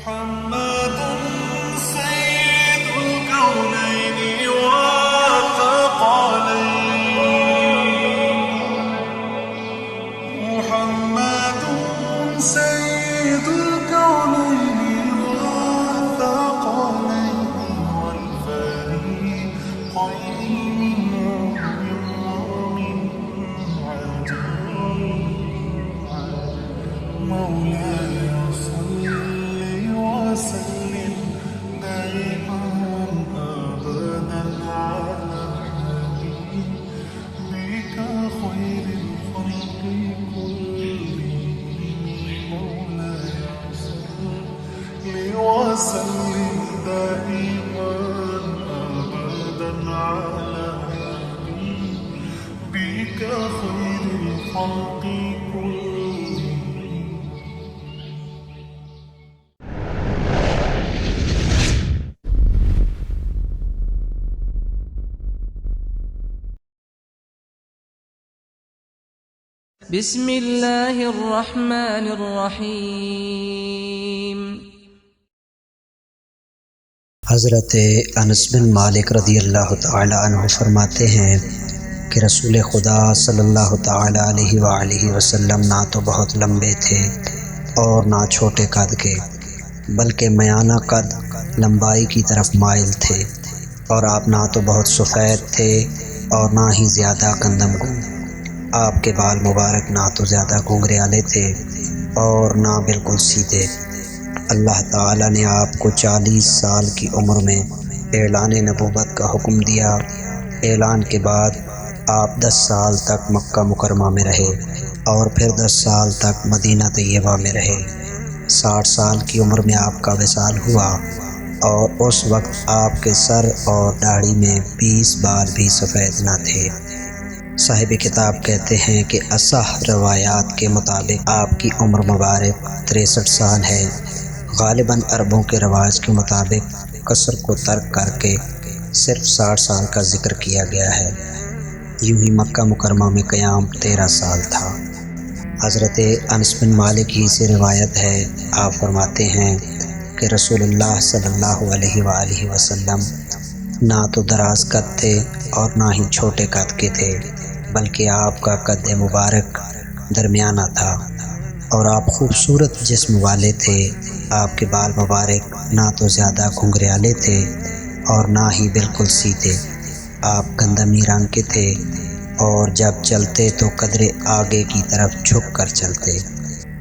محمد سيد الكونين والثقلين. محمد سيد الكونين والثقلين والفريقين ومن مولاي صل وسلم دائما أبدا على حبيبك خير الخلق كلهم. مولاي صل وسلم دائما أبدا على حبيبك خير الخلق كلهم. بسم الله الرحمن الرحیم۔ حضرت انس بن مالک رضی اللہ تعالی عنہ فرماتے ہیں کہ رسول خدا صلی اللہ تعالی علیہ وآلہ وسلم نہ تو بہت لمبے تھے اور نہ چھوٹے قد کے، بلکہ میانہ قد لمبائی کی طرف مائل تھے، اور آپ نہ تو بہت سفید تھے اور نہ ہی زیادہ گندم گون۔ آپ کے بال مبارک نہ تو زیادہ گھنگریالے تھے اور نہ بالکل سیدھے۔ اللہ تعالیٰ نے آپ کو 40 سال کی عمر میں اعلان نبوت کا حکم دیا۔ اعلان کے بعد آپ 10 سال تک مکہ مکرمہ میں رہے اور پھر 10 سال تک مدینہ طیبہ میں رہے۔ 60 سال کی عمر میں آپ کا وصال ہوا اور اس وقت آپ کے سر اور داڑھی میں 20 بال بھی سفید نہ تھے۔ صاحب کتاب کہتے ہیں کہ اصح روایات کے مطابق آپ کی عمر مبارک 63 سال ہے۔ غالباً عربوں کے رواج کے مطابق قصر کو ترک کر کے صرف 60 سال کا ذکر کیا گیا ہے۔ یوں ہی مکہ مکرمہ میں قیام 13 سال تھا۔ حضرت انس بن مالک ہی سے روایت ہے، آپ فرماتے ہیں کہ رسول اللہ صلی اللہ علیہ وآلہ وسلم نہ تو دراز قد تھے اور نہ ہی چھوٹے قد کے تھے، بلکہ آپ کا قد مبارک درمیانہ تھا اور آپ خوبصورت جسم والے تھے۔ آپ کے بال مبارک نہ تو زیادہ گھنگریالے تھے اور نہ ہی بالکل سیدھے۔ آپ گندمی رنگ کے تھے اور جب چلتے تو قدرے آگے کی طرف جھک کر چلتے۔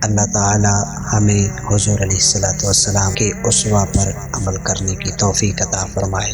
اللہ تعالی ہمیں حضور علیہ الصلوۃ والسلام کے اسوہ پر عمل کرنے کی توفیق عطا فرمائے۔